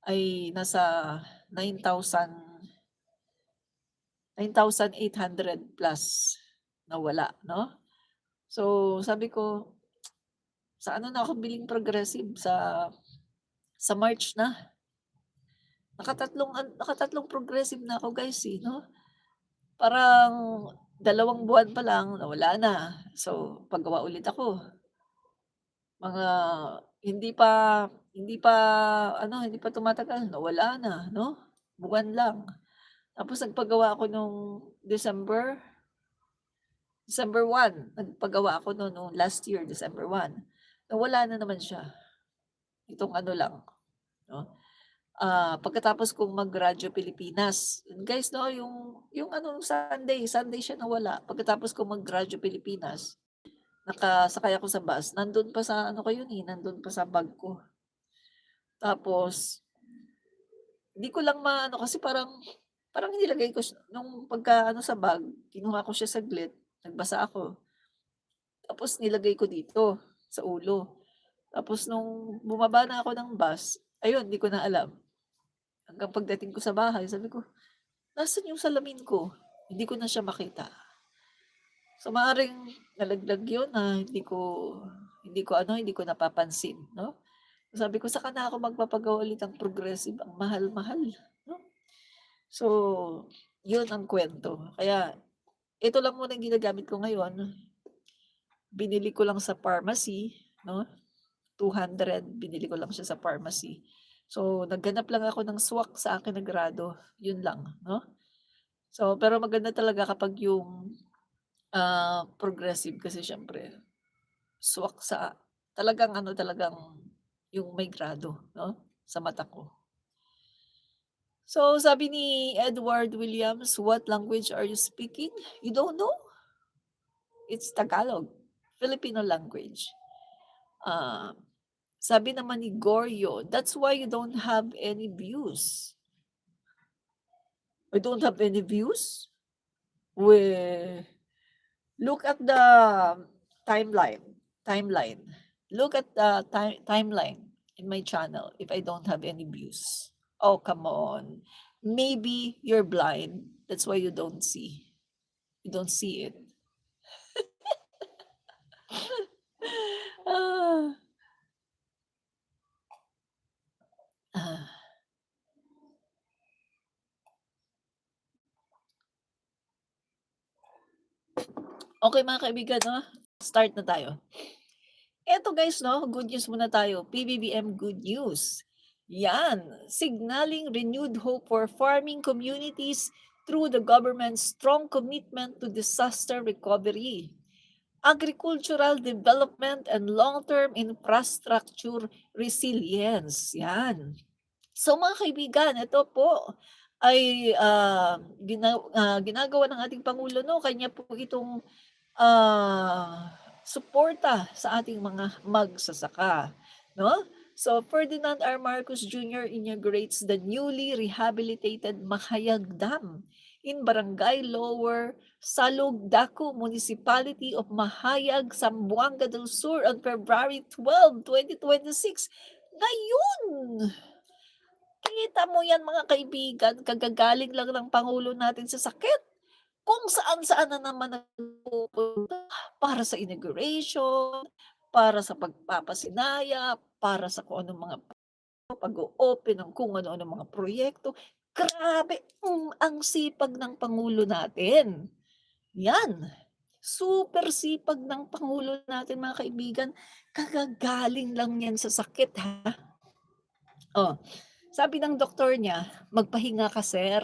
ay nasa 9,000 9,800 plus nawala, 'no? So, sabi ko, sa ano na ako biling progressive, sa March na. Nakatatlong progressive na ako guys, eh, 'no? Parang 2 buwan pa lang nawala na. So, pagawa ulit ako. Mga hindi pa hindi pa tumatagal nawala na, 'no? Buwan lang. Tapos nagpagawa ako nung December, December 1 nagpagawa ako nun nung last year, December 1. Nawala na naman siya. Itong ano lang, 'no? Pagkatapos kong mag-Radyo Pilipinas. Guys 'no, yung ano Sunday siya nawala. Pagkatapos kong mag-Radyo Pilipinas, nakasakay ako sa bus, nandun pa sa ano ko yun, eh, nandun pa sa bag ko. Tapos hindi ko lang maano kasi parang parang nilagay ko nung pagka-ano sa bag, kinuha ko siya saglit, nagbasa ako. Tapos nilagay ko dito, sa ulo. Tapos nung bumaba na ako ng bus, ayun, di ko na alam. Hanggang pagdating ko sa bahay sabi ko, "Nasaan yung salamin ko?" Hindi ko na siya makita. So, maaaring nalaglag yun na hindi ko napapansin, 'no? Sabi ko, "Saka na ako magpapagawa ulit ng progressive, ang mahal-mahal." 'No? So, yun ang kuwento. Kaya ito lang muna ang ginagamit ko ngayon. Binili ko lang sa pharmacy, 'no, 200 binili ko lang siya sa pharmacy. So, naghanap lang ako ng swak sa aking nagrado, yun lang, 'no? So, pero maganda talaga kapag yung, progressive kasi siyempre swak sa talagang ano, talagang yung may grado, 'no, sa mata ko. So, sabi ni Edward Williams, "What language are you speaking? You don't know? It's Tagalog, Filipino language." Ah, Sabi naman ni Goryo, "That's why you don't have any views." I don't have any views? We look at the timeline. Look at the timeline in my channel if I don't have any views. Oh, come on. Maybe you're blind. That's why you don't see. You don't see it. Ah, ah. Okay mga kaibigan 'no, start na tayo. Eto guys 'no, good news muna tayo, PBBM good news. Yan, signaling renewed hope for farming communities through the government's strong commitment to disaster recovery, agricultural development, and long-term infrastructure resilience. Yan. So mga kaibigan, ito po ay, ginagawa ng ating pangulo 'no, kanya po itong suporta sa ating mga magsasaka, 'no? So, Ferdinand R. Marcos Jr. inaugurates the newly rehabilitated Mahayag Dam in Barangay Lower Salug, Daco Municipality of Mahayag, Zamboanga del Sur on February 12, 2026. Ngayon! Kita mo yan mga kaibigan, kagagaling lang ng pangulo natin sa sakit. Kung saan-saan na naman nagpupunta para sa inauguration, para sa pagpapasinaya, para sa kung anong mga pag-o-open ng kung ano-anong mga proyekto. Grabe, ang sipag ng pangulo natin. 'Yan, super sipag ng pangulo natin mga kaibigan. Kagagaling lang 'yan sa sakit, ha. Oh, sabi ng doktor niya, "Magpahinga ka sir."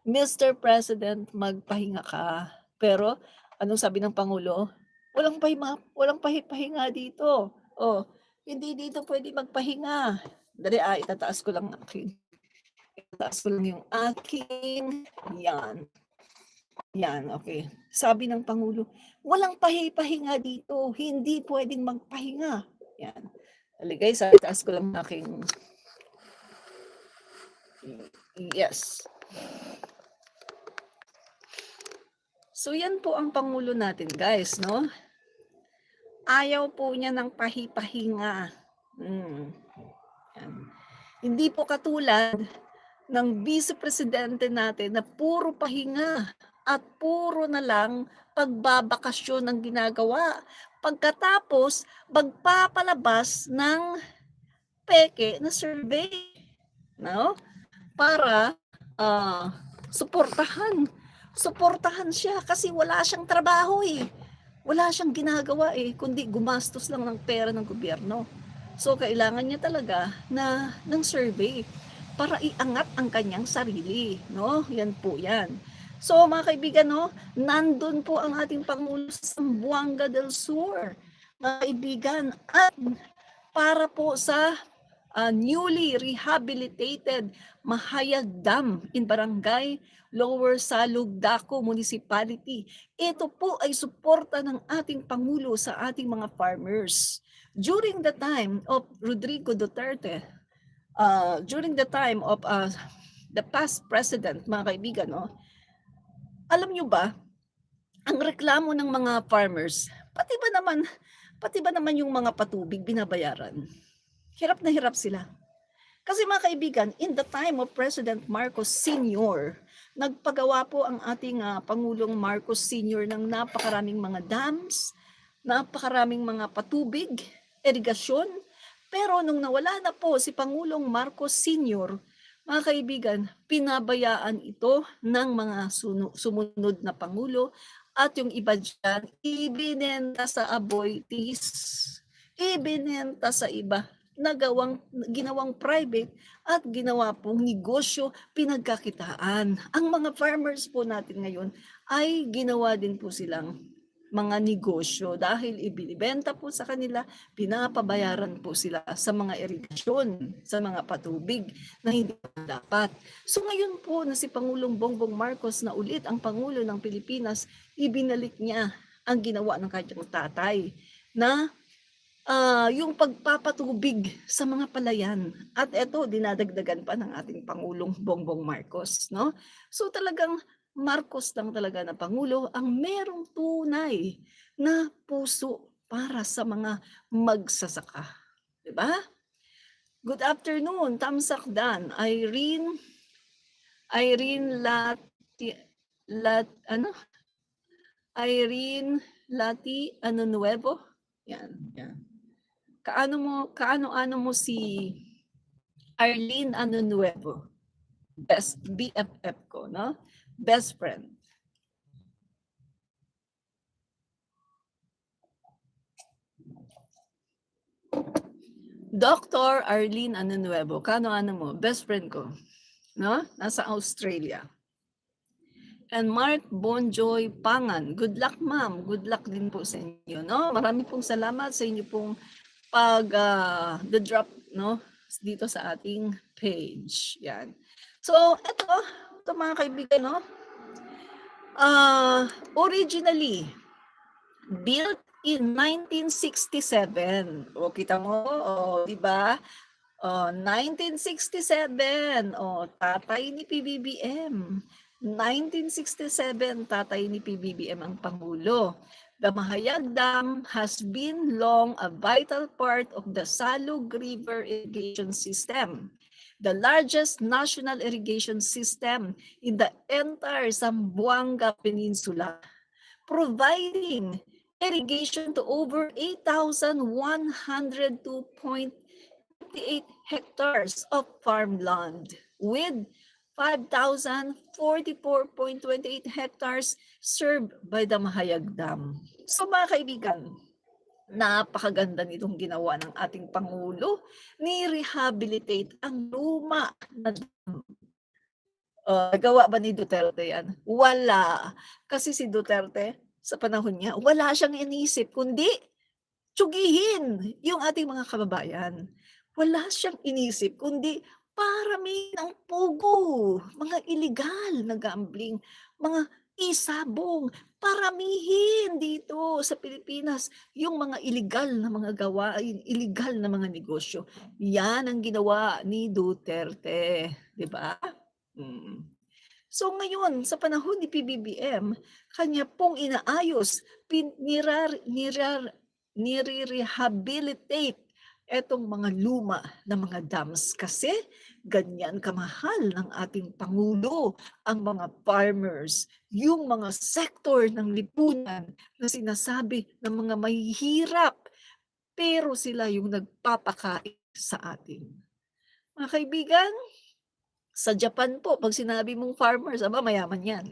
Mr. President, magpahinga ka. Pero anong sabi ng pangulo? Walang pahinga dito. Oh, hindi dito pwede magpahinga. Dali, itataas ko lang itataas ko lang yung aking, yan, yan, okey. Sabi ng pangulo, "Walang pahinga dito, hindi puwedeng magpahinga." Yan. Dali guys, itaas ko lang aking yes. So yan po ang pangulo natin guys 'no. Ayaw po niya ng pahinga. Hmm, yan. Hindi po katulad ng Vice Presidente natin na puro pahinga at puro na lang pagbabakasyon ang ginagawa. Pagkatapos magpapalabas ng peke na survey, 'no? Para, suportahan. Suportahan siya kasi wala siyang trabaho, eh. Wala siyang ginagawa, eh, kundi gumastos lang ng pera ng gobyerno. So, kailangan niya talaga ng survey para iangat ang kanyang sarili, 'no? Yan po yan. So, mga kaibigan 'no, nandun po ang ating Pangulo sa Zamboanga del Sur, mga kaibigan, at para po sa newly rehabilitated Mahayag Dam in Barangay Lower Salug, Daco Municipality. Ito po ay suporta ng ating Pangulo sa ating mga farmers. During the time of Rodrigo Duterte, during the time of the past president, mga kaibigan, no, alam nyo ba, ang reklamo ng mga farmers, pati ba naman yung mga patubig binabayaran? Hirap na hirap sila. Kasi mga kaibigan, in the time of President Marcos Sr., nagpagawa po ang ating Pangulong Marcos Sr. ng napakaraming mga dams, napakaraming mga patubig, irigasyon. Pero nung nawala na po si Pangulong Marcos Sr., mga kaibigan, pinabayaan ito ng mga sumunod na Pangulo at yung iba dyan, ibinenta sa aboitiz, ibinenta sa iba na ginawang private at ginawa pong negosyo, pinagkakitaan. Ang mga farmers po natin ngayon ay ginawa din po silang mga negosyo dahil ibinibenta po sa kanila, pinapabayaran po sila sa mga irigasyon, sa mga patubig na hindi dapat. So ngayon po na si Pangulong Bongbong Marcos na ulit ang Pangulo ng Pilipinas, ibinalik niya ang ginawa ng kanyang tatay na yung pagpapatubig sa mga palayan. At eto, dinadagdagan pa ng ating Pangulong Bongbong Marcos, no? So talagang Marcos lang talaga na Pangulo ang merong tunay na puso para sa mga magsasaka. Diba? Good afternoon, Tamsak Dan, Irene Irene Lati Nuevo. Yan, yan. Kaano-ano mo si Arlene Nuevo? Best BFF ko, no? Best friend. Dr. Arlene Nuevo, kaano-ano mo? Best friend ko, no? Nasa Australia. And Mark Bonjoy Pangan, good luck ma'am, good luck din po sa inyo, no? Marami pong salamat sa inyo pong the drop, no, dito sa ating page. Yan. So, ito mga kaibigan, no, originally built in 1967. O, kita mo, di ba? 1967, tatay ni PBBM. 1967, tatay ni PBBM ang Pangulo. The Mahayag Dam has been long a vital part of the Salug River irrigation system, the largest national irrigation system in the entire Zamboanga Peninsula, providing irrigation to over 8,102.58 hectares of farmland, with 5,044.28 hectares served by the Mahayag Dam. So mga kaibigan, napakaganda nitong ginawa ng ating Pangulo, ni-rehabilitate ang luma na dam. Nagawa ba ni Duterte yan? Wala. Kasi si Duterte, sa panahon niya, wala siyang inisip, kundi tsugihin yung ating mga kababayan. Wala siyang inisip, kundi parami ng pugo, mga illegal na gambling, mga isabong, paramihin dito sa Pilipinas yung mga illegal na mga gawain, illegal na mga negosyo. Yan ang ginawa ni Duterte, di ba? So ngayon, sa panahon ni PBBM, kanya pong inaayos, nire-rehabilitate etong mga luma na mga dams kasi ganyan kamahal ng ating pangulo ang mga farmers, yung mga sektor ng lipunan na sinasabi ng mga mahihirap, pero sila yung nagpapakain sa atin. Mga kaibigan, sa Japan po 'pag sinabi mong farmers, aba mayaman 'yan.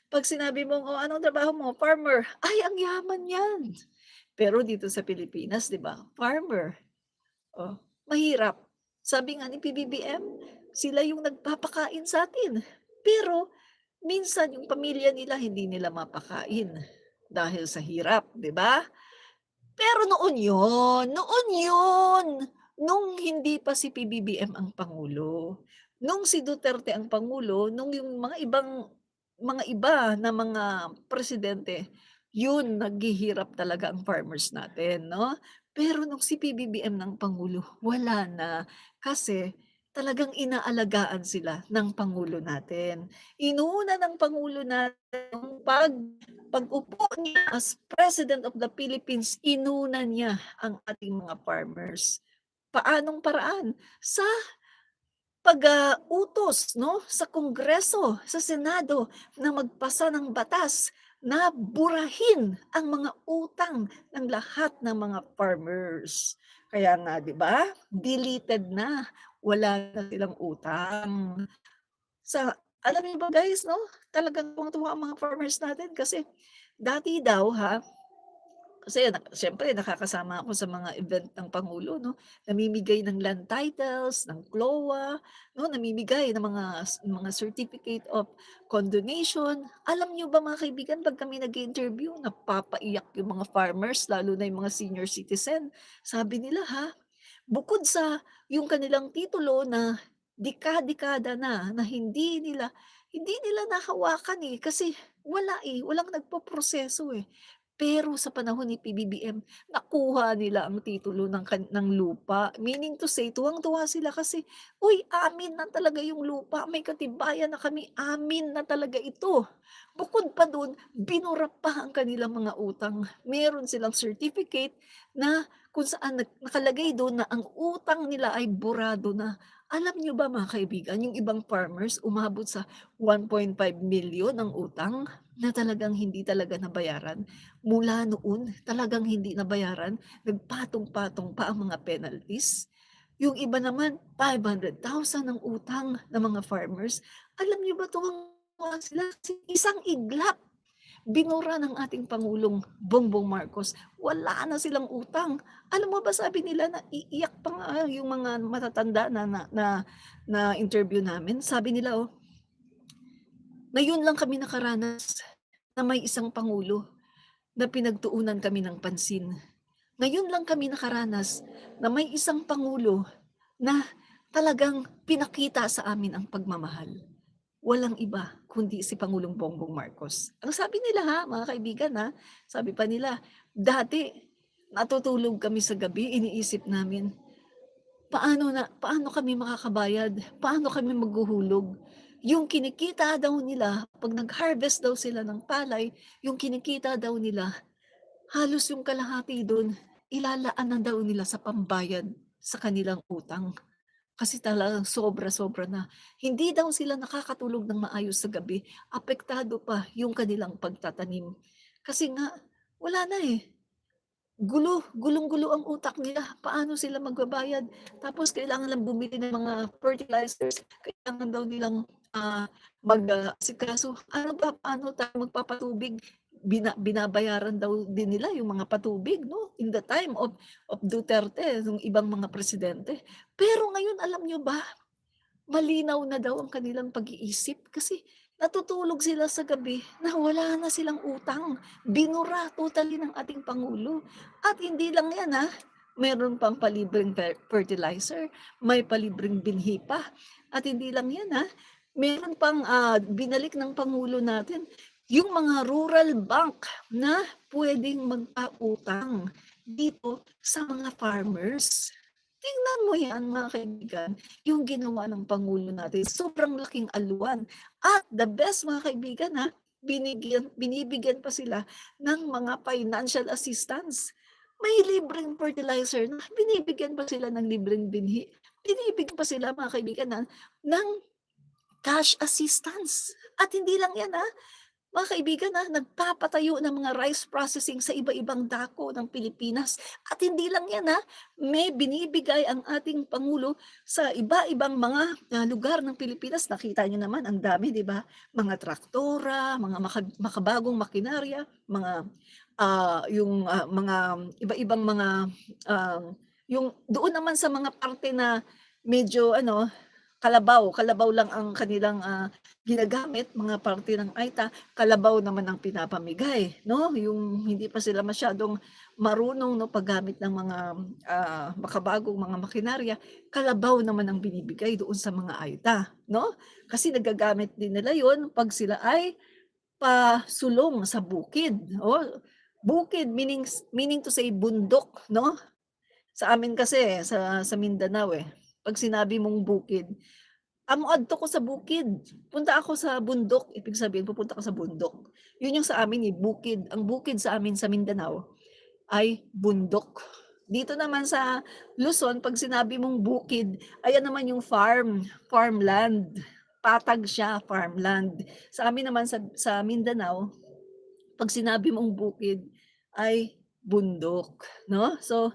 'Pag sinabi mong, "Oh, anong trabaho mo?" "Farmer." Ay, ang yaman niyan. Pero dito sa Pilipinas 'di ba, farmer, oh, mahirap. Sabi nga ni PBBM, sila yung nagpapakain sa'tin. Pero minsan yung pamilya nila hindi nila mapakain dahil sa hirap, 'di ba? Pero noon yun, nung hindi pa si PBBM ang pangulo. Nung si Duterte ang pangulo, nung yung mga iba na mga presidente, yun naghihirap talaga ang farmers natin 'no. Pero nung si PBBM ng pangulo, wala na. Kasi talagang inaalagaan sila ng pangulo natin. Inuna ng pangulo natin yung pag-upo niya as President of the Philippines, inuna niya ang ating mga farmers. Paanong paraan? Sa utos 'no, sa Kongreso, sa Senado na magpasa ng batas na burahin ang mga utang ng lahat ng mga farmers. Kaya nga 'di ba, deleted na, wala na silang utang. Sa alam niyo ba guys 'no, talagang tuwang-tuwa ang mga farmers natin kasi dati daw kasi siyempre nakakasama ako sa mga event ng pangulo 'no, namimigay ng land titles, ng CLOA 'no, namimigay ng mga certificate of condonation. Alam niyo ba mga kaibigan 'pag kami nag-i-interview napapaiyak yung mga farmers lalo na yung mga senior citizen. Sabi nila bukod sa yung kanilang titulo na dekada-dekada na hindi nila nahawakan, kasi walang nagpoproseso, Pero sa panahon ni PBBM nakuha nila ang titulo ng lupa. Meaning to say tuwang-tuwa sila kasi, "Uy, amin na talaga yung lupa, may katibayan na kami, amin na talaga ito." Bukod pa dun, binura pa ang kanilang mga utang. Meron silang certificate na kung saan nakalagay dun na ang utang nila ay burado na. Alam niyo ba mga kaibigan, yung ibang farmers umabot sa 1.5 million ang utang na talagang hindi talaga nabayaran. Mula noon talagang hindi nabayaran, nagpatong-patong pa ang mga penalties. Yung iba naman 500,000 ang utang ng mga farmers. Alam niyo ba tuwang-tuwa sila kasi isang iglap binura ng ating Pangulong Bongbong Marcos, wala na silang utang. Alam mo ba sabi nila na iiyak pa nga yung mga matatanda na interview namin, sabi nila, "Ngayon lang kami nakaranas na may isang pangulo na pinagtuunan kami ng pansin. Ngayon lang kami nakaranas na may isang pangulo na talagang pinakita sa amin ang pagmamahal. Walang iba kundi si Pangulong Bongbong Marcos." Ang sabi nila mga kaibigan sabi pa nila, "Dati natutulog kami sa gabi iniisip namin, paano kami makakabayad, paano kami maghuhulog." Yung kinikita daw nila 'pag nag-harvest daw sila ng palay, yung kinikita daw nila halos yung kalahati dun ilalaan na daw nila sa pambayad sa kanilang utang. Kasi talagang sobra-sobra na. Hindi daw sila nakakatulog ng maayos sa gabi, apektado pa yung kanilang pagtatanim. Kasi nga wala na, gulong-gulo ang utak nila, paano sila magbabayad. Tapos kailangan lang bumili ng mga fertilizers, kailangan daw nilang, asikaso, ano ba, paano tayo magpapatubig? Binabayaran daw din nila yung mga patubig 'no, in the time of Duterte, nung ibang mga presidente. Pero ngayon alam niyo ba, malinaw na daw ang kanilang pag-iisip kasi natutulog sila sa gabi na wala na silang utang. Binura totally ng ating pangulo at hindi lang 'yan, meron pang palibreng fertilizer, may palibreng binhi pa at hindi lang 'yan, meron pang, binalik ng pangulo natin yung mga rural bank na puwedeng magpautang dito sa mga farmers. Tingnan mo 'yan mga kaibigan, yung ginawa ng pangulo natin sobrang laking alwan at the best mga kaibigan, binibigyan pa sila ng mga financial assistance. may libreng fertilizer na binibigyan pa sila ng libreng binhi. Binibigyan pa sila mga kaibigan ng cash assistance. At hindi lang yan mga kaibigan nagpapatayo ng mga rice processing sa iba-ibang dako ng Pilipinas. At hindi lang yan may binibigay ang ating Pangulo sa iba-ibang mga lugar ng Pilipinas. Nakita niyo naman ang dami, di ba? Mga traktora, mga makabagong makinarya, mga mga iba-ibang mga yung doon naman sa mga parte na medyo kalabaw lang ang kanilang ginagamit, mga parte ng AITA, kalabaw naman ang pinapamigay, 'no? Yung hindi pa sila masyadong marunong 'no, paggamit ng mga makabagong mga makinarya, kalabaw naman ang binibigay doon sa mga AITA, 'no? Kasi nagagamit din nila 'yon 'pag sila ay pasulong sa bukid, bukid meaning to say bundok, 'no? Sa amin kasi sa Mindanao, 'pag sinabi mong bukid, "Amo adto ko sa bukid, punta ako sa bundok." Ibig sabihin pupunta ka sa bundok. 'Yun yung sa amin, bukid. Ang bukid sa amin sa Mindanao ay bundok. Dito naman sa Luzon 'pag sinabi mong bukid, ayan naman yung farmland. Patag siya, farmland. Sa amin naman sa Mindanao, 'pag sinabi mong bukid ay bundok, 'no? So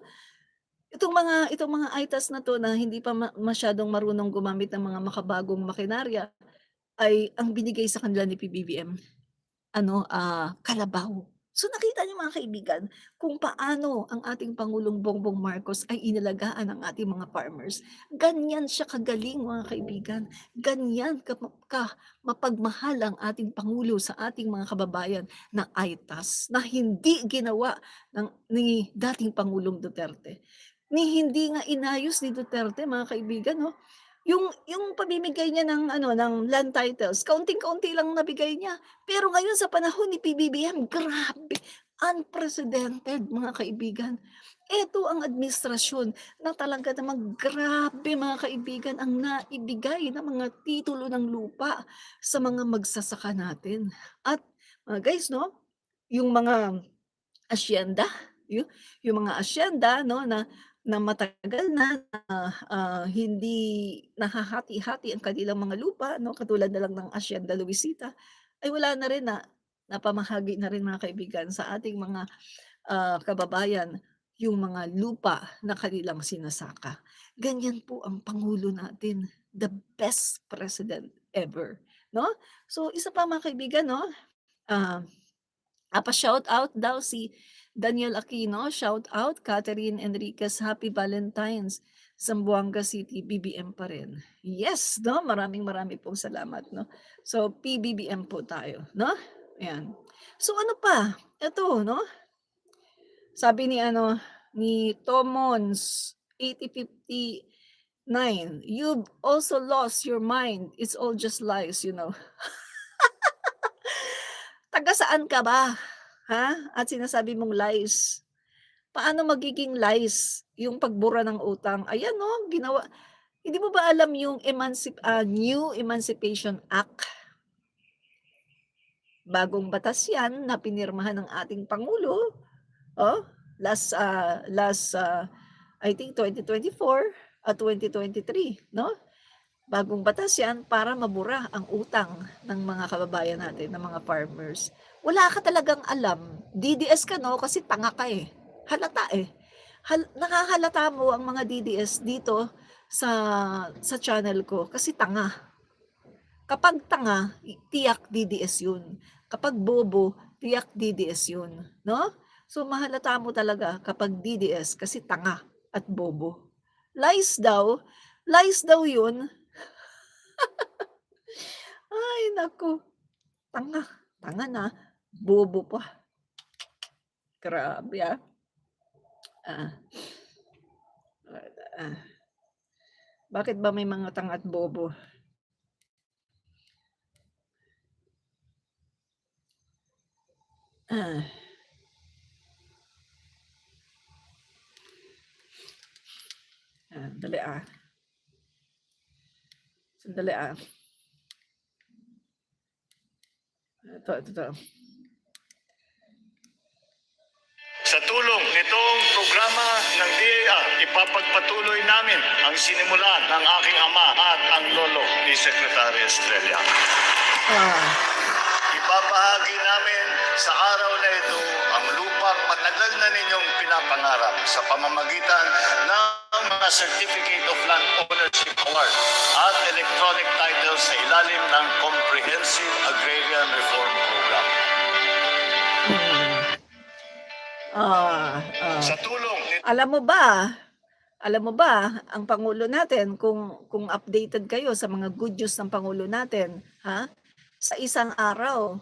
itong mga ITAS na 'to na hindi pa masyadong marunong gumamit ng mga makabagong makinarya, ay ang binigay sa kanila ni PBBM kalabaw. So nakita niyo mga kaibigan kung paano ang ating Pangulong Bongbong Marcos ay inalagaan ang ating mga farmers. Ganyan siya kagaling mga kaibigan, ganyan mapagmahal ang ating Pangulo sa ating mga kababayan na ITAS na hindi ginawa ni dating Pangulong Duterte. Hindi nga inayos ni Duterte mga kaibigan 'no, yung pamimigay niya ng land titles, kaunting-kaunti lang nabigay niya. Pero ngayon sa panahon ni PBBM, grabe, unprecedented mga kaibigan. Ito ang administrasyon na talaga namang grabe mga kaibigan ang naibigay na mga titulo ng lupa sa mga magsasaka natin. At guys 'no, yung mga asyenda, yu yung mga asyenda 'no na matagal hindi nahahati-hati ang kanilang mga lupa 'no, katulad na lang ng Asyenda Luisita, ay wala na rin napamahagi na rin mga kaibigan sa ating mga, kababayan yung mga lupa na kanilang sinasaka. Ganyan po ang pangulo natin, the best president ever, 'no? So isa pa mga kaibigan 'no, ah shout-out daw si Daniel Aquino, shout out Catherine Enriquez, Happy Valentine's, Zamboanga City, BBM pa rin. Yes, 'no, maraming pong salamat 'no. So, PBBM po tayo 'no, ayan. So ano pa, eto 'no, sabi ni Tomons 8059, "You've also lost your mind, it's all just lies, you know." Taga saan ka ba, ha? At sinasabi mong lies. Paano magiging lies yung pagbura ng utang? Ayan 'no, hindi mo ba alam yung New Emancipation Act? Bagong batas 'yan na pinirmahan ng ating pangulo, last I think 2024 at 2023 'no? Bagong batas 'yan para mabura ang utang ng mga kababayan natin, ng mga farmers. Wala ka talagang alam, DDS ka 'no, kasi tanga ka, halata, nakahalata mo ang mga DDS dito sa channel ko kasi tanga. Kapag tanga, tiyak DDS 'yun. Kapag bobo, tiyak DDS 'yun, 'no? So mahalata mo talaga kapag DDS kasi tanga at bobo. Lies daw, lies daw 'yun. Ay naku, tanga, tanga na, bobo pa. Grabe, Ah, ah, bakit ba may mga tanga at bobo? Ah, dali, sandali, ito. Sa tulong nitong programa ng DAR, ipapagpatuloy namin ang sinimulan ng aking ama at ang lolo ni Secretary Estrella. Ibabahagi namin sa araw na ito ang lupang matagal na ninyong pinapangarap sa pamamagitan ng mga Certificate of Land Ownership Award at electronic titles sa ilalim ng Comprehensive Agrarian Reform Program. Sa tulong ni Alam mo ba, ang Pangulo natin, kung updated kayo sa mga good news ng Pangulo natin, ha? Sa isang araw,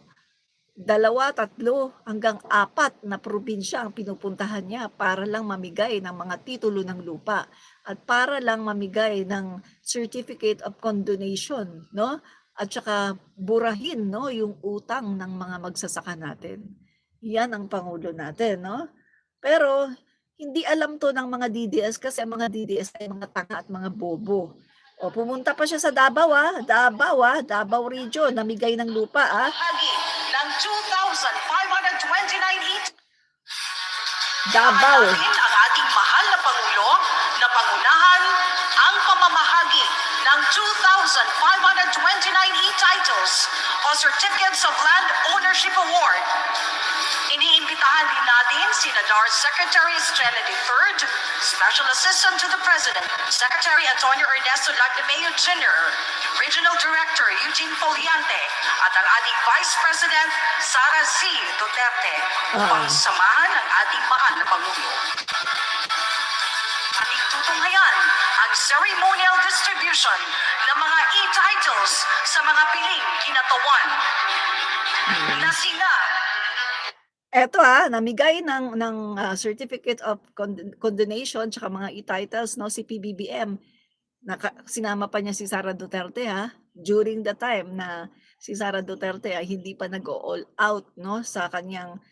2, 3 hanggang 4 na probinsya ang pinupuntahan niya para lang mamigay ng mga titulo ng lupa at para lang mamigay ng certificate of condonation, no? At saka burahin, no, yung utang ng mga magsasaka natin. Yan ang Pangulo natin, no? Pero hindi alam to ng mga DDS kasi ang mga DDS ay mga tanga at mga bobo. O pumunta pa siya sa Davao, Davao Region, namigay ng lupa, Bahagi ng 2,529 Davao. Natin ang ating mahal na Pangulo na pangunahan ang pamamahagi ng 2,529 e-titles o Certificates of Land Ownership Award. Iniimbitahan din natin si DAR Secretary Estrella III, Special Assistant to the President, Secretary Antonio Ernesto Lactimeo Jr., Regional Director Eugene Poliante, at ang ating Vice President Sara C. Duterte upang samahan ang ating mahal na Pangulo. Ating tutunghayan ang ceremonial distribution ng mga e-titles sa mga piling kinatawan na sina Eto namigay ng Certificate of Condonation tsaka mga e-titles, no, si PBBM. Sinama pa niya si Sara Duterte during the time na si Sara Duterte ay hindi pa nag-all out, no, sa kanyang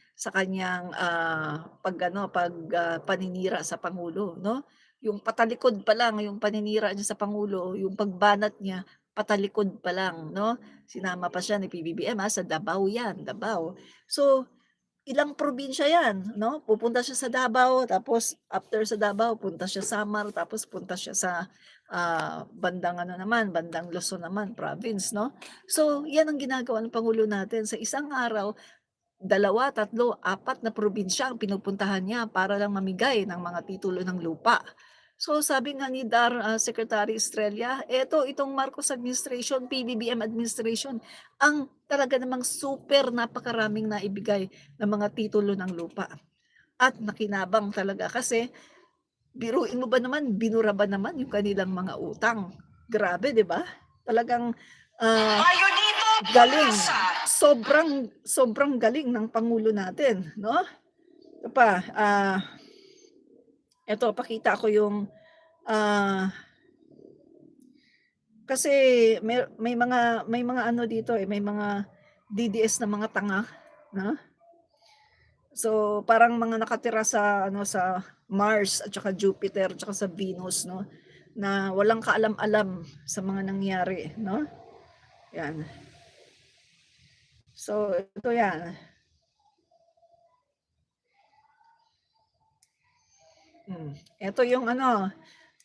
paninira sa Pangulo, no? Yung patalikod pa lang yung paninira niya sa Pangulo, yung pagbanat niya patalikod pa lang, no? Sinama pa siya ni PBBM sa Davao yan, Davao. So ilang probinsya yan, no? Pupunta siya sa Davao, tapos after sa Davao, punta siya sa Samar, tapos punta siya sa bandang Luzon naman, province, no? So, yan ang ginagawa ng Pangulo natin. Sa isang araw, 2, 3, 4 na probinsya ang pinupuntahan niya para lang mamigay ng mga titulo ng lupa. So sabi nga ni DAR Secretary Estrella, itong Marcos administration, PBBM administration, ang talaga namang super napakaraming naibigay ng mga titulo ng lupa. At nakinabang talaga kasi biruin mo ba naman, binura ba naman yung kanilang mga utang? Grabe, di ba? Talagang galing. Sobrang galing ng Pangulo natin, no? Ito pa, ito, pakita ko yung kasi may mga ano dito may mga DDS na mga tanga, no? So parang mga nakatira sa sa Mars at saka Jupiter at saka sa Venus, no? Na walang kaalam-alam sa mga nangyari, no? Yan. So ito yan. Ito yung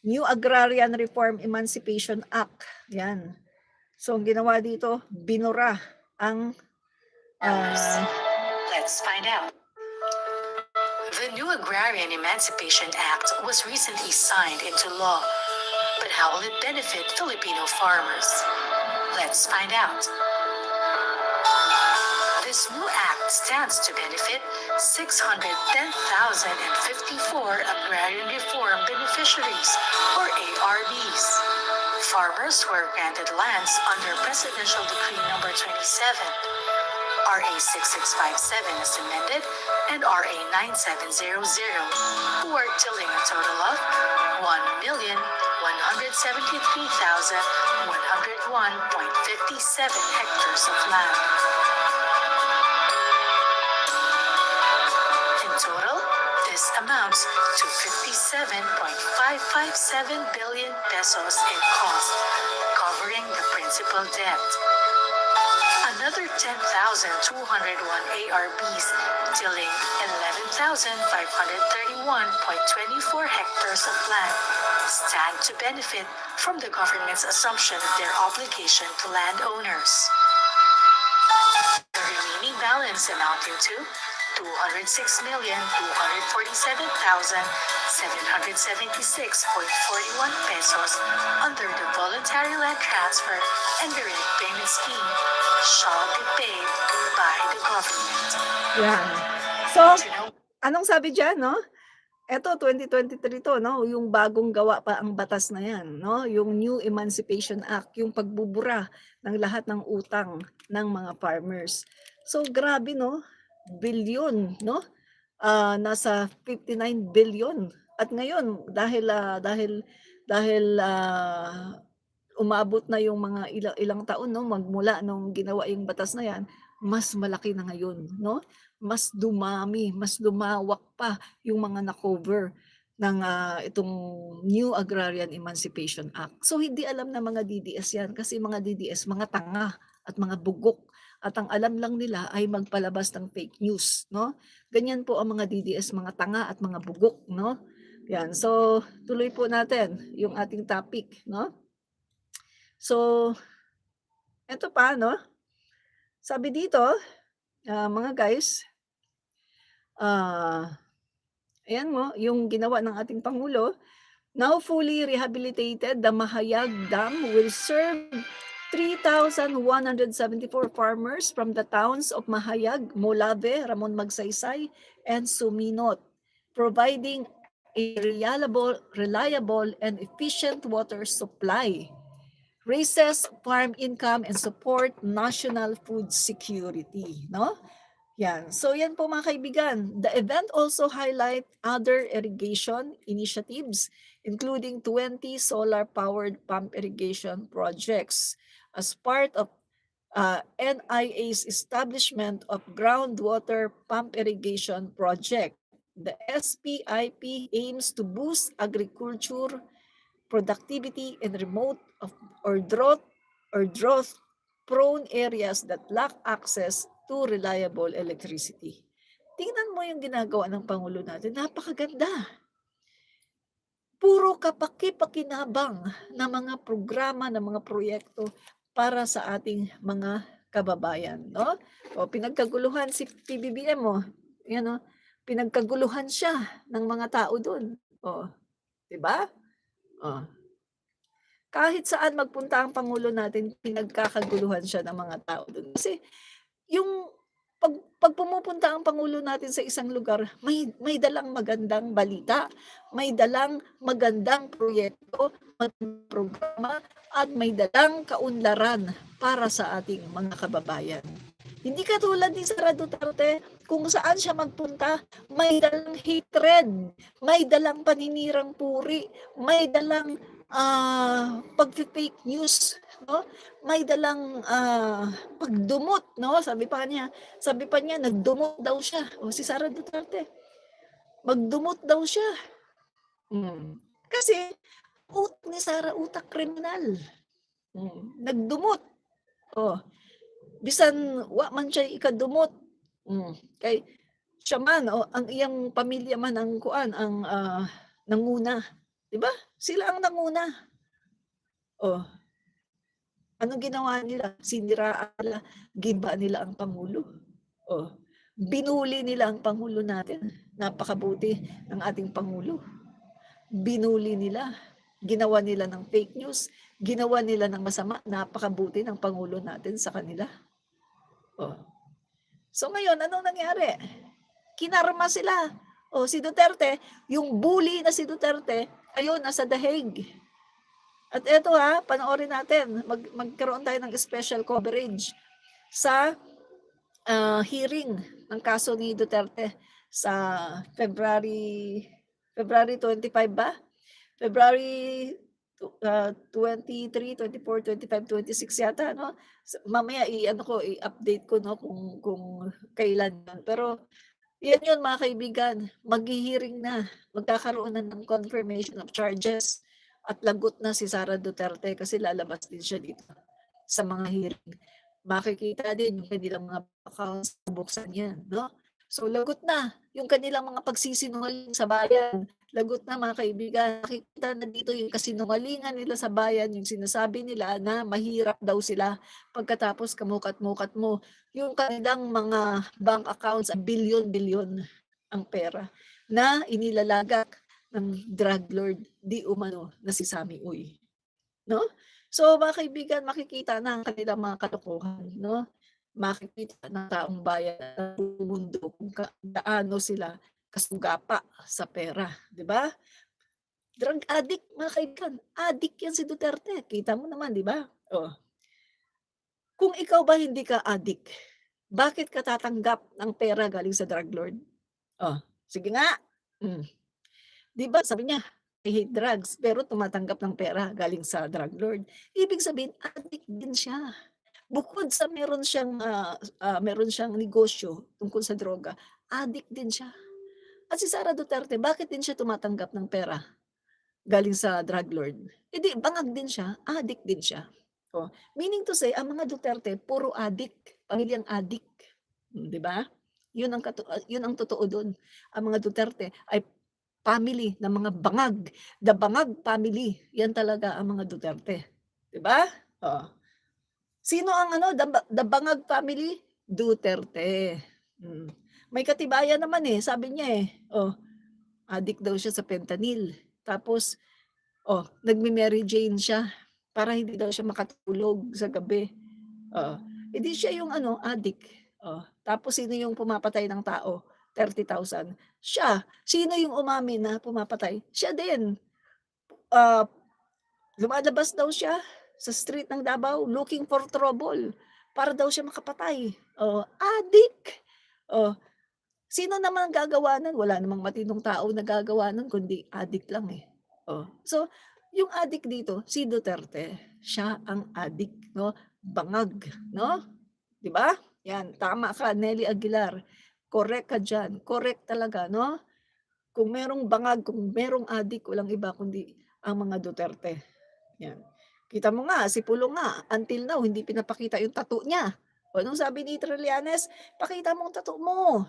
New Agrarian Reform Emancipation Act. Yan. So ang ginawa dito, binura ang Let's find out. The new Agrarian Emancipation Act was recently signed into law. But how will it benefit Filipino farmers? Let's find out. This new act stands to benefit 610,054 agrarian reform beneficiaries, or ARBs. Farmers who are granted lands under Presidential Decree Number 27, RA 6657 as amended, and RA 9700, who are tilling a total of 1,173,101.57 hectares of land. Total, this amounts to 57.557 billion pesos in cost, covering the principal debt. another 10,201 ARBs, tilling 11,531.24 hectares of land, stand to benefit from the government's assumption of their obligation to landowners. The remaining balance amounting to 206,247,776.41 pesos under the voluntary land transfer and the relief payment scheme shall be paid by the government. Yan. So, To know anong sabi dyan, no? Eto, 2023 to, no? Yung bagong gawa pa ang batas na yan, no? Yung New Emancipation Act, yung pagbubura ng lahat ng utang ng mga farmers. So, grabe, no? Bilyon, no? Nasa 59 billion. At ngayon, dahil umabot na yung mga ilang taon, no? Magmula nung ginawa yung batas na yan, mas malaki na ngayon, no? Mas dumami, mas lumawak pa yung mga na-cover ng itong New Agrarian Emancipation Act. So hindi alam na mga DDS yan kasi mga DDS, mga tanga at mga bugok. At ang alam lang nila ay magpalabas ng fake news, no? Ganyan po ang mga DDS, mga tanga at mga bugok, no? Yan. So tuloy po natin yung ating topic, no? So eto pa, no? Sabi dito, mga guys, ayan mo, yung ginawa ng ating Pangulo, now fully rehabilitated, the Mahayag Dam will serve 3,174 farmers from the towns of Mahayag, Molave, Ramon Magsaysay, and Suminot, providing a reliable and efficient water supply, raises farm income, and support national food security, no? Yan. So yan po mga kaibigan. The event also highlight other irrigation initiatives, including 20 solar-powered pump irrigation projects as part of NIA's establishment of groundwater pump irrigation project. The SPIP aims to boost agriculture productivity in remote or drought-prone areas that lack access to reliable electricity. Tingnan mo yung ginagawa ng Pangulo natin, napakaganda. Puro kapaki-pakinabang na mga programa, na mga proyekto para sa ating mga kababayan, no? O pinagkaguluhan si PBBM mo, yan o, pinagkaguluhan siya ng mga tao doon. O, 'di ba? O. Kahit saan magpunta ang Pangulo natin, pinagkakaguluhan siya ng mga tao doon. Kasi yung pag pumupunta ang Pangulo natin sa isang lugar, may dalang magandang balita, may dalang magandang proyekto, magandang programa, at may dalang kaunlaran para sa ating mga kababayan. Hindi katulad ni Sara Duterte, kung saan siya magpunta, may dalang hatred, may dalang paninirang puri, may dalang pag-fake news, no? May dalang pagdumot, no? Sabi pa niya, nagdumot daw siya. O si Sara Duterte, magdumot daw siya. Kasi utak ni Sara, utak kriminal. Nagdumot. O, bisan wa man siya ikadumot. Kay siya man, ang iyang pamilya man ang nanguna. Diba? Sila ang nanguna. Anong ginawa nila? Siniraan nila, giba nila ang Pangulo. Binuli nila ang Pangulo natin. Napakabuti ng ating Pangulo. Binuli nila. Ginawa nila ng fake news. Ginawa nila ng masama. Napakabuti ng Pangulo natin sa kanila. So ngayon, anong nangyari? Kinarma sila. Si Duterte, yung bully na si Duterte, ayun, nasa The Hague. At eto panoorin natin, magkaroon tayo ng special coverage sa hearing ng kaso ni Duterte sa February 25 ba? February 23, 24, 25, 26 yata, no? Mamaya i-update ko, no, kung kailan yun. Pero yan mga kaibigan, maghihiring na, magkakaroon na ng confirmation of charges at lagot na si Sara Duterte kasi lalabas din siya dito sa mga hearing. makikita din yung kanilang mga accounts, buksan yan, no? So lagot na yung kanilang mga pagsisinungaling sa bayan. Lagot na mga kaibigan, nakikita na dito yung kasinungalingan nila sa bayan, yung sinasabi nila na mahirap daw sila pagkatapos kamukat-mukat mo yung kanilang mga bank accounts, bilyon-bilyon ang pera na inilalagak ng drug lord di umano na si Sammy Uy, no? So mga kaibigan, makikita na ang kanilang mga katotohanan, no? Makikita ng taong bayan at buong mundo kung gaano sila kasugapa sa pera, 'di ba? Drug addict mga kaibigan, addict 'yan si Duterte, kita mo naman 'di ba? Oh, kung ikaw ba hindi ka addict, bakit ka tatanggap ng pera galing sa drug lord? Oh, sige nga. Hmm. 'Di ba sabi niya, I hate drugs, pero tumatanggap ng pera galing sa drug lord. Ibig sabihin addict din siya. Bukod sa meron siyang negosyo tungkol sa droga, addict din siya. At si Sara Duterte, bakit din siya tumatanggap ng pera galing sa drug lord? Eh di bangag din siya, addict din siya. Oh, meaning to say, ang mga Duterte puro addict, pamilyang addict, 'di ba? 'Yun ang totoo dun. Ang mga Duterte ay family ng mga bangag, the Bangag family, 'yan talaga ang mga Duterte, 'di ba? Oo. Sino ang the Bangag family? Duterte. Hmm. May katibayan naman, eh, sabi niya, eh, addict daw siya sa fentanyl. Tapos, nagme-Mary Jane siya para hindi daw siya makatulog sa gabi. Oo. Eh, di siya yung addict. Tapos sino yung pumapatay ng tao? 30,000. Siya. Sino yung umamin na pumapatay? Siya din. Ah, Lumalabas daw siya sa street ng Davao looking for trouble para daw siya makapatay. Addict. Oh, sino naman ang gagawa nun? Wala namang matinong tao na gagawa nun kundi addict lang, eh. So yung addict dito si Duterte, siya ang addict, 'no, bangag, 'no? 'Di ba? Yan, tama ka Nelly Aguilar, correct ka diyan, correct talaga, 'no? Kung merong bangag, kung merong addict, walang iba kundi ang mga Duterte. Yan. Kita mo nga, si Pulong nga, until now, hindi pinapakita yung tattoo niya. O anong sabi ni Trillanes? Pakita mo ang tattoo mo.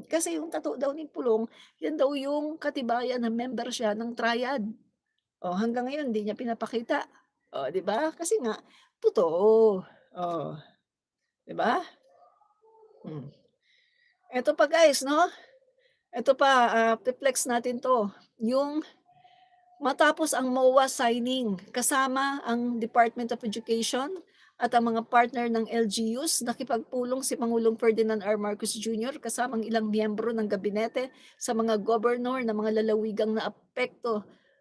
Kasi yung tattoo daw ni Pulong, yan daw yung katibayan na member siya ng triad. Hanggang ngayon, hindi niya pinapakita. Di ba? Kasi nga, totoo. Di ba? Hmm. Eto pa guys, no? Eto pa, flex natin to. Yung matapos ang MOA signing, kasama ang Department of Education at ang mga partner ng LGUs, nakipagpulong si Pangulong Ferdinand R. Marcos Jr. kasamang ilang miyembro ng gabinete sa mga gobernur ng mga lalawigang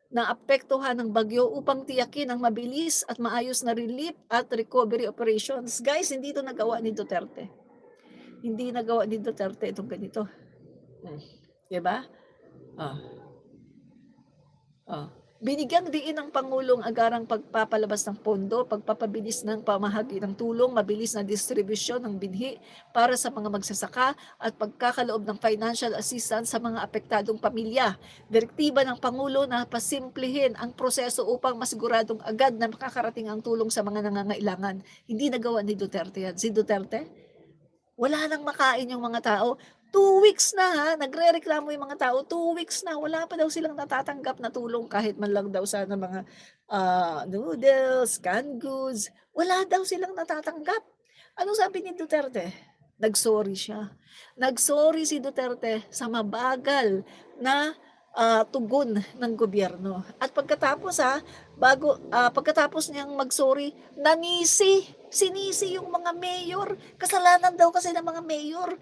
naapektuhan ng bagyo upang tiyakin ang mabilis at maayos na relief at recovery operations. Guys, hindi ito nagawa ni Duterte. Hindi nagawa ni Duterte itong ganito. 'Di ba? Ah. Binigyang diin ng Pangulong agarang pagpapalabas ng pondo, pagpapabilis ng pamahagi ng tulong, mabilis na distribusyon ng binhi para sa mga magsasaka at pagkakaloob ng financial assistance sa mga apektadong pamilya. Direktiba ng Pangulo na pasimplihin ang proseso upang masiguradong agad na makakarating ang tulong sa mga nangangailangan. Hindi nagawa ni Duterte yan. Si Duterte, wala nang makain yung mga tao. 2 weeks na nagrereklamo yung mga tao, 2 weeks na, wala pa daw silang natatanggap na tulong kahit man lang daw sana mga, noodles, canned goods, wala daw silang natatanggap. Anong sabi ni Duterte? Nag-sorry siya. Nag-sorry si Duterte sa mabagal na, tugon ng gobyerno. At pagkatapos, pagkatapos niyang mag-sorry, sinisi yung mga mayor. Kasalanan daw kasi ng mga mayor.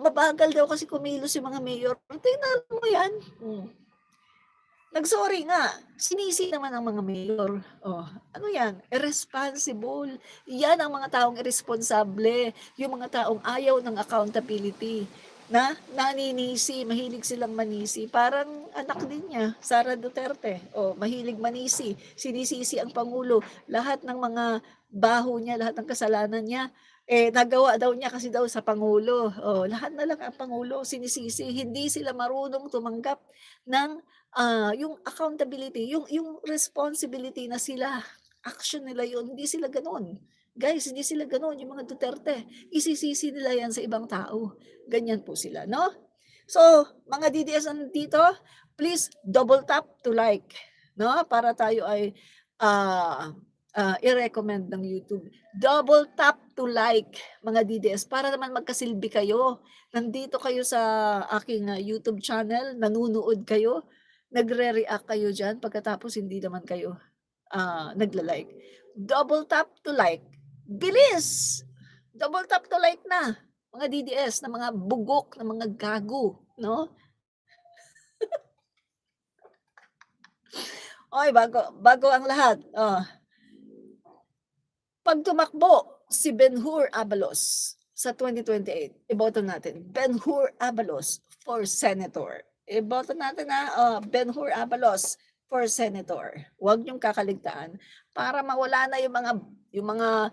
Mabagal daw kasi kumilos yung mga mayor. Tingnan mo yan. Nag-sorry nga, sinisi naman ang mga mayor. Ano yan? Irresponsible. Yan ang mga taong irresponsable. Yung mga taong ayaw ng accountability. Na naninisi, mahilig silang manisi. Parang anak din niya, Sara Duterte. Mahilig manisi. Sinisisi ang Pangulo. Lahat ng mga baho niya, lahat ng kasalanan niya, nagawa daw niya kasi daw sa Pangulo. Lahat na lang ang Pangulo sinisisi. Hindi sila marunong tumanggap ng yung accountability, yung responsibility na sila action nila yun. Hindi sila gano'n. Guys, hindi sila gano'n, yung mga Duterte. Isisisi nila yan sa ibang tao. Ganyan po sila, no? So, mga DDS nandito, please double tap to like, no? Para tayo ay i-recommend ng YouTube. Double tap to like, mga DDS, para naman magkasilbi kayo. Nandito kayo sa aking YouTube channel, nanunood kayo, nagre-react kayo dyan, pagkatapos hindi naman kayo nagla-like. Double tap to like. Bilis! Double tap to like na, mga DDS, na mga bugok, na mga gago, no? Oy, bago ang lahat. Pag tumakbo si Ben-Hur Abalos sa 2028, iboto natin. Ben-Hur Abalos for Senator. Iboto natin Ben-Hur Abalos for Senator. Huwag niyong kakaligtaan para mawala na yung mga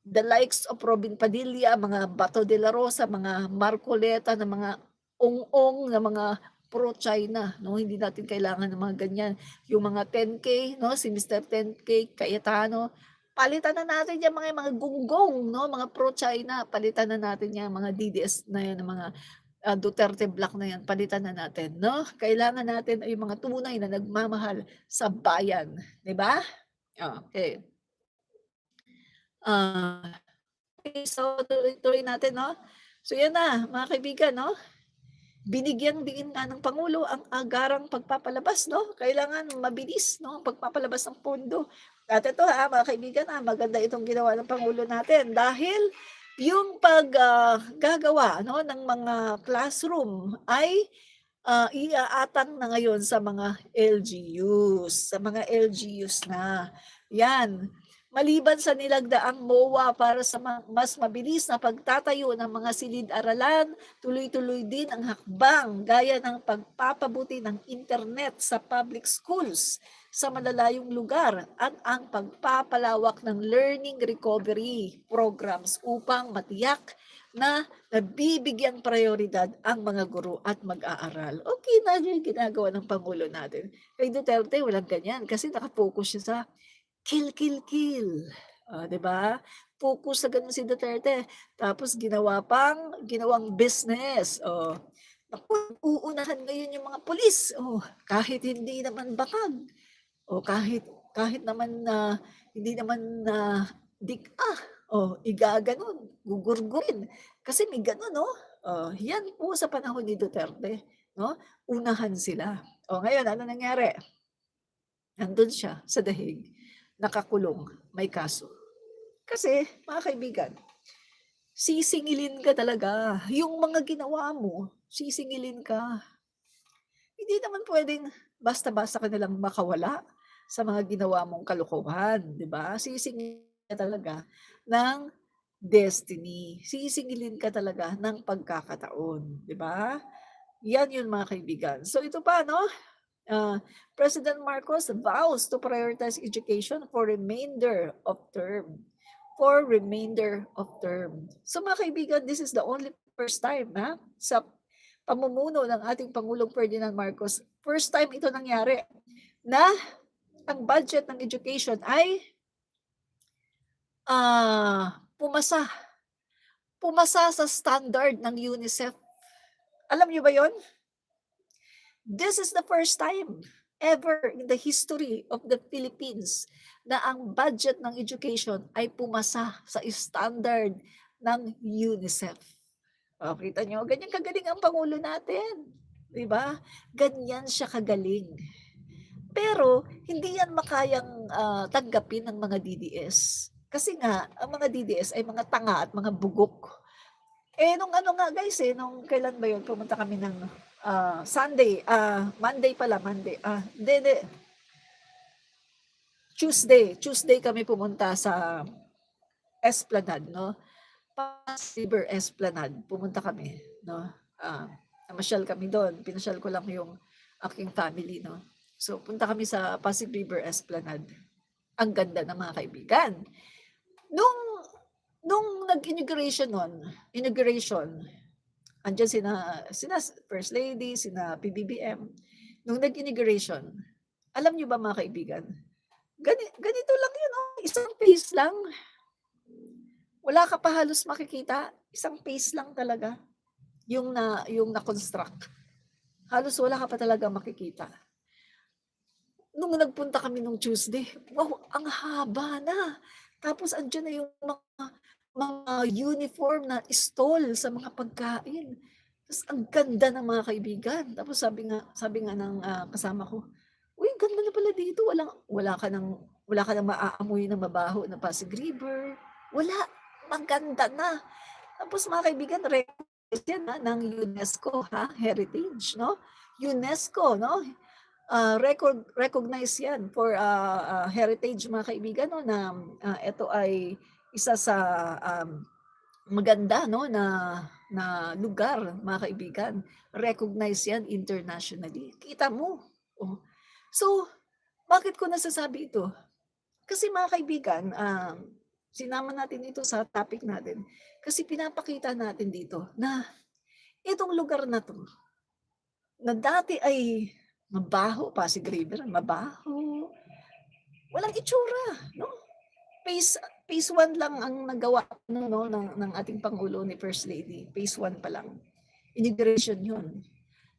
the likes of Robin Padilla, mga Bato de la Rosa, mga Marcoleta, na mga ong-ong, na mga pro-China, no? Hindi natin kailangan ng mga ganyan. Yung mga 10K, no? Si Mr. 10K, Cayetano, palitan na natin yung mga gunggong, no? Mga pro-China, palitan na natin yung mga DDS na yan, mga Duterte Black na yan, palitan na natin, no? Kailangan natin ay mga tunay na nagmamahal sa bayan, di ba? Okay. Okay, so tuloy natin, no? So yan na, mga kaibigan, no? Binigyang diin nga ng Pangulo ang agarang pagpapalabas, no? Kailangan mabilis, no? Pagpapalabas ng pondo. At ito mga kaibigan, maganda itong ginawa ng Pangulo natin dahil yung paggagawa no, ng mga classroom ay iaatang na ngayon sa mga LGUs, na. Yan. Maliban sa nilagdaang MOA para sa mas mabilis na pagtatayo ng mga silid-aralan, tuloy-tuloy din ang hakbang gaya ng pagpapabuti ng internet sa public schools sa malalayong lugar at ang pagpapalawak ng learning recovery programs upang matiyak na nabibigyang prioridad ang mga guro at mag-aaral. Okay na yung ginagawa ng Pangulo natin. Kay Duterte, walang ganyan kasi nakapokus siya sa kill, kill, kill. Diba? Focus sa ganun si Duterte. Tapos ginawang business. Naku, uunahan ngayon yung mga pulis. Kahit hindi naman bakag. Kahit naman hindi naman igaganon, gugurgurin. Kasi may ganon, no? Yan po sa panahon ni Duterte, no? Unahan sila. Ngayon, ano nangyari? Nandun siya sa dahig, nakakulong, may kaso. Kasi, mga kaibigan, sisingilin ka talaga. Yung mga ginawa mo, sisingilin ka. Hindi naman pwedeng basta-basta ka nilang makawala sa mga ginawa mong kalokohan, di ba? Sisingilin ka talaga ng destiny. Sisingilin ka talaga ng pagkakataon, di ba? Yan yun, mga kaibigan. So ito pa, no? President Marcos vows to prioritize education for remainder of term. So mga kaibigan, this is the only first time sa pamumuno ng ating Pangulong Ferdinand Marcos. First time ito nangyari na ang budget ng education ay pumasa sa standard ng UNICEF. Alam niyo ba yon? This is the first time ever in the history of the Philippines na ang budget ng education ay pumasa sa standard ng UNICEF. Kita nyo, ganyan kagaling ang Pangulo natin. Diba? Ganyan siya kagaling. Pero, hindi yan makayang tanggapin ng mga DDS. Kasi nga, ang mga DDS ay mga tanga at mga bugok. Nung guys, nung kailan ba yun, pumunta kami ng Monday. Tuesday kami pumunta sa Esplanade, no? Pasig River Esplanade, pumunta kami, no? Namasyal kami doon, pinasyal ko lang yung aking family, no? So, punta kami sa Pasig River Esplanade. Ang ganda ng mga kaibigan. Nung nag-inauguration andyan sina First Lady, sina PBBM. Nung nag-inauguration, alam niyo ba mga kaibigan, ganito lang yun, isang phase lang. Wala ka pa halos makikita, isang phase lang talaga yung na-construct. Halos wala ka pa talaga makikita. Nung nagpunta kami nung Tuesday, wow, ang haba na. Tapos andiyan na yung mga uniform na stall sa mga pagkain. Tapos ang ganda ng mga kaibigan. Tapos sabi nga ng kasama ko, uy, ganda na pala dito. Wala ka nang maaamoy na mabaho na Pasig River. Wala, maganda na. Tapos mga kaibigan, record yan ng UNESCO, heritage, no? UNESCO, no? Recognize yan for heritage, mga kaibigan, no, na ito ay isa sa maganda, no, na lugar, mga kaibigan. Recognize yan internationally. Kita mo. Oh. So, bakit ko nasasabi ito? Kasi mga kaibigan, sinama natin ito sa topic natin kasi pinapakita natin dito na itong lugar na to, na dati ay mabaho, Pasig River, mabaho, walang itsura, no? Phase 1 lang ang nagawa no, ng ating Pangulo ni First Lady. Phase 1 pa lang. Integration yun.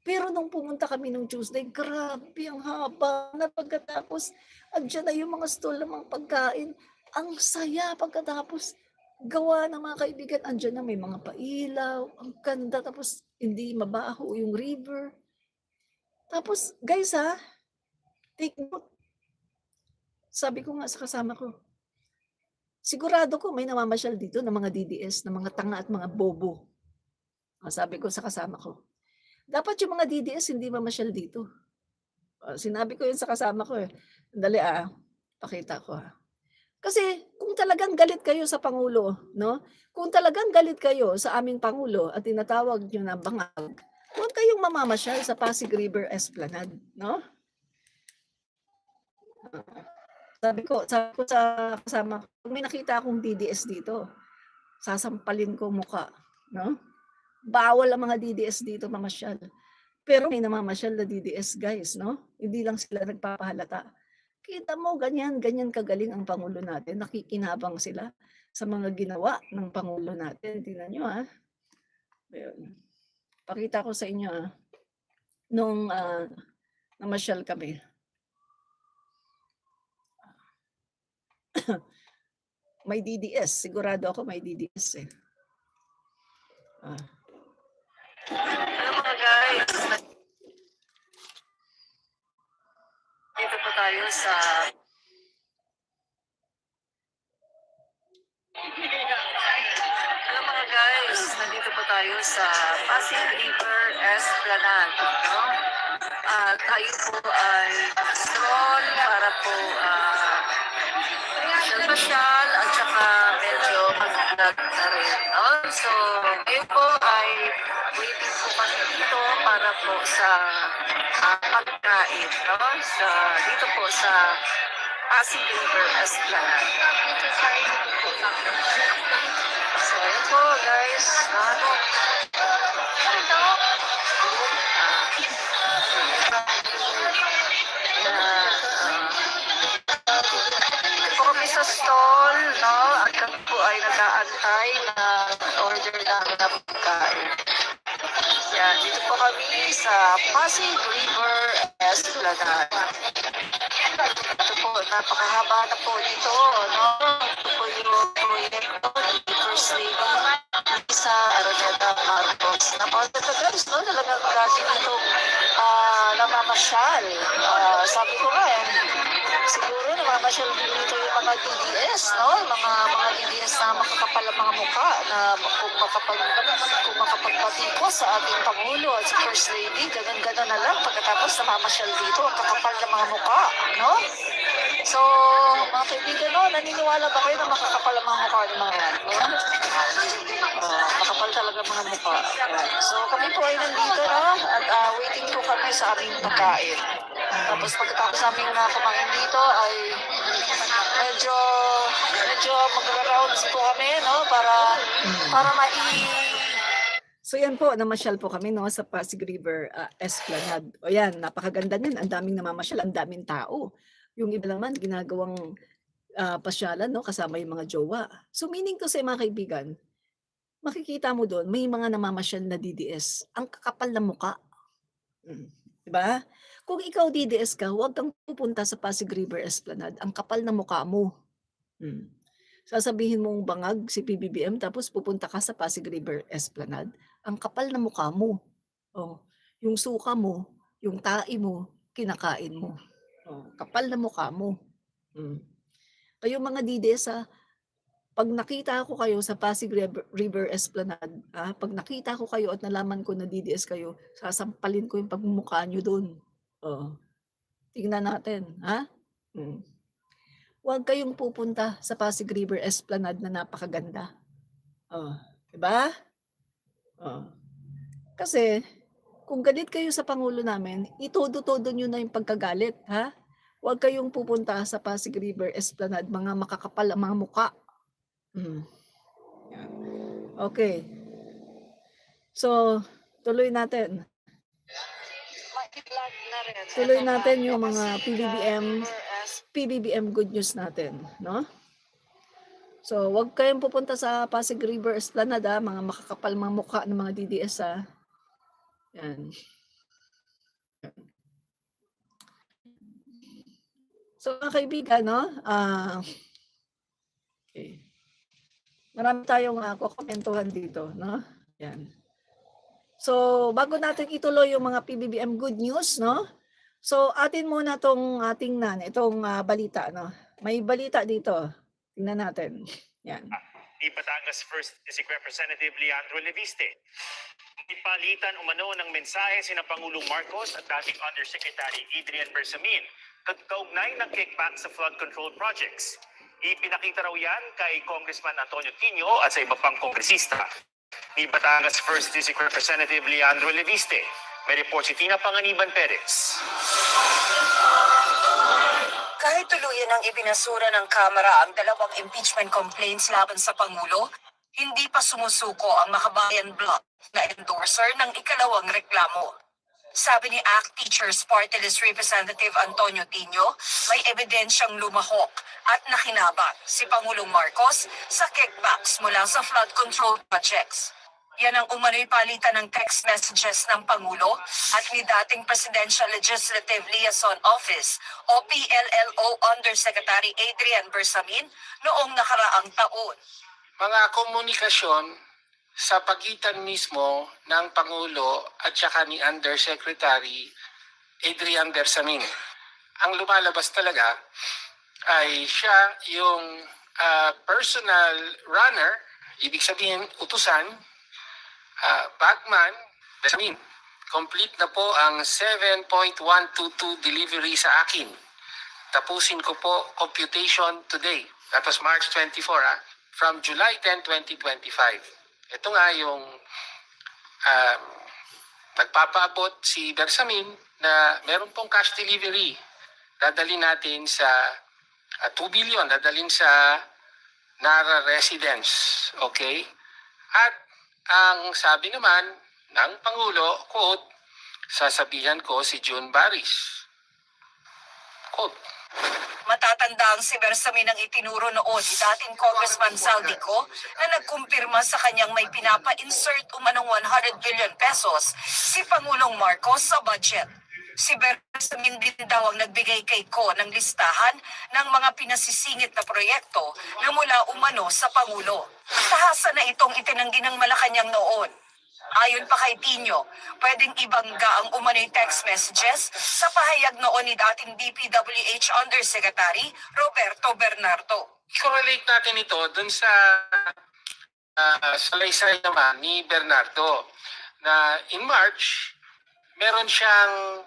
Pero nung pumunta kami nung Tuesday, grabe, ang haba na pagkatapos, andyan na yung mga stall ng mga pagkain. Ang saya pagkatapos, gawa ng mga kaibigan, andyan na may mga pailaw, ang ganda, tapos hindi mabaho yung river. Tapos, guys take note. Sabi ko nga sa kasama ko, sigurado ko may namamasyal dito ng mga DDS, ng mga tanga at mga bobo. Sabi ko sa kasama ko, dapat yung mga DDS hindi mamasyal dito. Sinabi ko yun sa kasama ko eh. Dali pakita ko Kasi kung talagang galit kayo sa Pangulo, no? Kung talagang galit kayo sa aming Pangulo at tinatawag nyo na bangag, huwag kayong mamamasyal sa Pasig River Esplanade, no? Sabi ko sa kasama ko, kung may nakita akong DDS dito, sasampalin ko muka, no? Bawal ang mga DDS dito mamasyal. Pero may namamasyal na DDS, guys, no? Hindi lang sila nagpapahalata. Kita mo, ganyan kagaling ang Pangulo natin. Nakikinabang sila sa mga ginawa ng Pangulo natin. Tingnan nyo, Ayun. Pakita ko sa inyo, nung namasyal kami. May DDS. Sigurado ako may DDS eh. Hello mga guys. Dito po tayo sa nandito po tayo sa Pasig River Esplanade, no? Tayo po ay stroll para po pasyal at saka medyo mag-vlog na rin, no? So, ngayon po ay waiting po kami dito para po sa pagkain, no? Dito po sa Pasig River Esplanade. So, yun po guys. Dito po kami sa stall, no? At kami po ay nag-aantay na order namin na pagkain. Yan, dito po kami sa Pasig River Esplanade. Ito po, napakahaba na po dito, no? Ito po yung proyekto ni First Lady Lisa Araneta Marcos. Napakaganda guys, no? Talagang dati dito namamasyal. Sabi ko nga siguro namamasyal din dito yung mga DDS, no? Mga DDS na makakapal ang mga mukha na kung makapagpatikos sa ating Pangulo at sa First Lady, ganun-ganun na lang pagkatapos namamasyal dito ang kakapal ng mga mukha, no? So, mga kaibigan, no, naniniwala ba kayo na makakapal ang mga mukha ng mga yan? No? Makapal talaga mga mukha. So, kami po ay nandito, no? At waiting po kami sa aming pagkain. Tapos pagkatapos aming kumain dito ay medyo mag-rounds po kami, no? Para So yan po, namasyal po kami, no, sa Pasig River Esplanade. O yan, napakaganda niyan. Ang daming namamasyal, ang daming tao. Yung iba naman ginagawang pasyalan, no? Kasama yung mga jowa. So meaning to say, mga kaibigan, makikita mo doon, may mga namamasyal na DDS. Ang kakapal na muka. Mm, 'di ba? Kung ikaw DDS ka, huwag kang pupunta sa Pasig River Esplanade. Ang kapal na mukha mo. Mm. Sasabihin mong bangag si PBBM tapos pupunta ka sa Pasig River Esplanade. Ang kapal na mukha mo. Oh, yung suka mo, yung tae mo, kinakain mo. Oh, kapal na mukha mo. Mm. Kayo mga DDS, pag nakita ko kayo sa Pasig River Esplanade, pag nakita ko kayo at nalaman ko na DDS kayo, sasampalin ko yung pagmumukha nyo doon. Oh, tingnan natin, ha? Huwag kayong pupunta sa Pasig River Esplanade na napakaganda. Oh, 'di ba? Oh. Kasi kung galit kayo sa pangulo namin, itodo-todo nyo na yung pagkagalit, ha? Huwag kayong pupunta sa Pasig River Esplanade, mga makakapal ang mga muka. Yan. Okay. So, tuloy natin. Tuloy natin yung mga PBBM good news natin, no? So, wag kayong pupunta sa Pasig River Esplanade, mga makakapal mga mukha ng mga DDS, Yan. So, mga kaibigan, no? Okay. Marami tayong kukomentuhan dito, no? Yan. So, bago natin ituloy yung mga PBBM good news, no? So, atin muna tong tingnan, itong balita, no? May balita dito. Tingnan natin. Yan. Ni Batangas 1st District Representative Leandro Leviste. Ipalitan umano ng mensahe sina Pangulong Marcos at dating Undersecretary Adrian Bersamin kaugnay ng kickback sa flood control projects. Ipinakita raw yan kay Congressman Antonio Tino at sa iba pang kongresista. Ni Batangas 1st District Representative Leandro Leviste. May report si Tina Panganiban Perez. Kahit tuluyan ang ibinasura ng Kamara ang dalawang impeachment complaints laban sa Pangulo, hindi pa sumusuko ang Makabayan Bloc na endorser ng ikalawang reklamo. Sabi ni ACT Teachers Party List Representative Antonio Tino, may ebidensyang lumahok at nakinabang si Pangulong Marcos sa kickbacks mula sa flood control projects. Yan ang umano'y palitan ng text messages ng Pangulo at ni dating Presidential Legislative Liaison Office o PLLO Undersecretary Adrian Bersamin noong nakaraang taon. Mga komunikasyon sa pagitan mismo ng Pangulo at saka ni Undersecretary Adrian Bersamin. Ang lumalabas talaga ay siya yung personal runner, ibig sabihin utusan, bagman, Bersamin. Complete na po ang 7.122 delivery sa akin. Tapusin ko po computation today. That was March 24, from July 10, 2025. Ito nga yung nagpapaabot si Bersamin na meron pong cash delivery. Dadalhin natin sa 2 billion, dadalhin sa Nara Residence. Okay? At ang sabi naman ng Pangulo, quote, sasabihan ko si June Baris. Quote. Matatandang si Bersamin ang itinuro noon ni dating Congressman Saldico na nagkumpirma sa kanyang may pinapa-insert umanong 100 billion pesos si Pangulong Marcos sa budget. Si Bersamin din daw ang nagbigay kay Ko ng listahan ng mga pinasisingit na proyekto na mula umano sa Pangulo. Tahasa na itong itinanggi ng Malacanang noon. Ayon pa kay Tino, pwedeng ibangga ang umano'y text messages sa pahayag noon ni dating DPWH Undersecretary Roberto Bernardo. I-correlate natin ito dun sa salaysay naman ni Bernardo na in March, meron siyang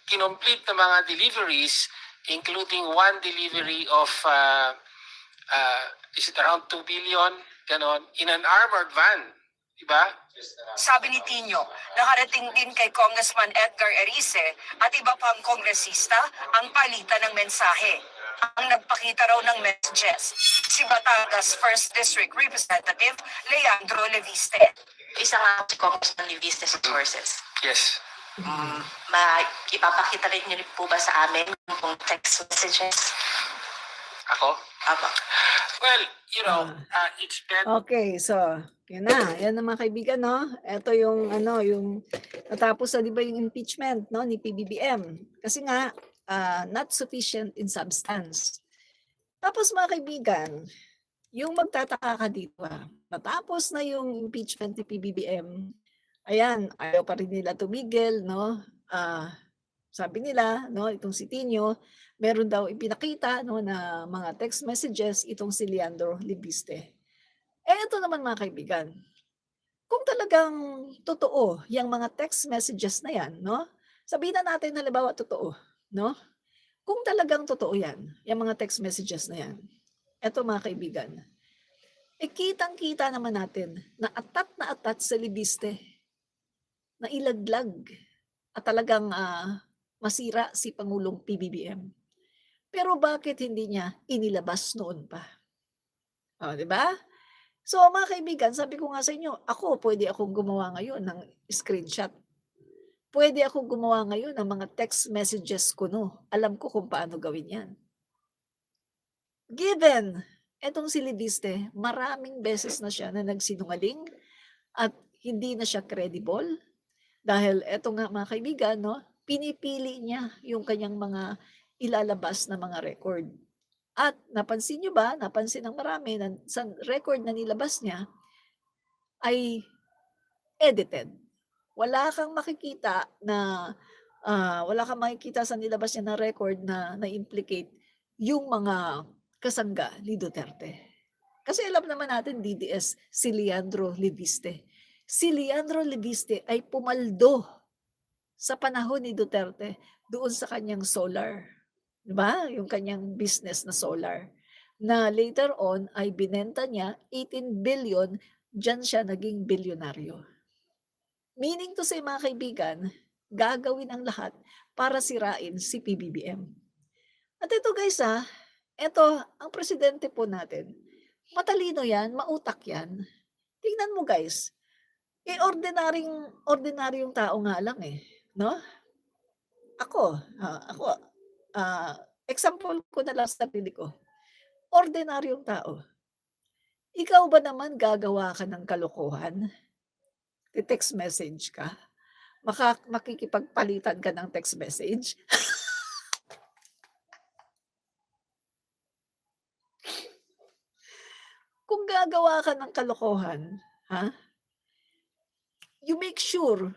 kinomplete na mga deliveries including one delivery of is it around 2 billion ganon, in an armored van. Diba? Sabi ni Tino, nakarating din kay Congressman Edgar Erice at iba pang kongresista ang palitan ng mensahe. Ang nagpakita raw ng messages, si Batangas 1st District Representative Leandro Leviste. Isa nga si Congressman Leviste sa sources. Yes. Ipapakita rin niyo po ba sa amin yung text messages? Ako? Apo. Well, Ah. it's better. Okay, so yun na. Yan na mga kaibigan, no? Ito yung yung natapos na 'di ba yung impeachment, no, ni PBBM. Kasi nga not sufficient in substance. Tapos mga kaibigan, yung magtataka ka dito, natapos na yung impeachment ni PBBM, ayan, ayaw pa rin nila tumigil, no? Sabi nila, no, itong si Tino, meron daw ipinakita, no, na mga text messages itong si Leandro Libiste. Ito naman mga kaibigan, kung talagang totoo yung mga text messages na yan, no? Sabihin na natin halimbawa totoo, no? Kung talagang totoo yan, yung mga text messages na yan, eto mga kaibigan, kitang-kita naman natin na atat sa Libiste, na ilaglag at talagang masira si Pangulong PBBM. Pero bakit hindi niya inilabas noon pa? Di ba? So mga kaibigan, sabi ko nga sa inyo, pwede akong gumawa ngayon ng screenshot. Pwede akong gumawa ngayon ng mga text messages ko, no? Alam ko kung paano gawin yan. Given, etong si Libiste, maraming beses na siya na nagsinungaling at hindi na siya credible. Dahil eto nga mga kaibigan, no? Pinipili niya yung kanyang mga ilalabas na mga record. At napansin nyo ba, napansin ng marami na sa record na nilabas niya ay edited. Wala kang makikita sa nilabas niya na record na na-implicate yung mga kasangga ni Duterte. Kasi alam naman natin DDS si Leandro Libiste. Si Leandro Libiste ay pumaldo sa panahon ni Duterte doon sa kanyang solar. 'Di ba? Yung kanyang business na solar. Na later on ay binenta niya 18 billion, diyan siya naging bilyonaryo. Meaning to say mga kaibigan, gagawin ang lahat para sirain si PBBM. At ito guys ito ang presidente po natin. Matalino yan, mautak yan. Tingnan mo guys, ordinaryong tao nga lang no? Ako, example ko na lang sa sarili ko. Ordinaryong tao. Ikaw ba naman gagawa ka ng kalokohan? Text message ka? Makikipagpalitan ka ng text message? Kung gagawa ka ng kalokohan, you make sure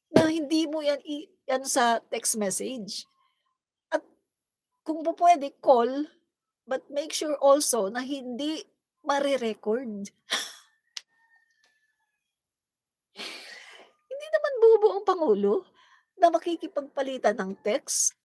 na hindi mo yan sa text message. At kung pwede, call, but make sure also na hindi marirecord. Hindi naman bubuo ang Pangulo na makikipagpalitan ng text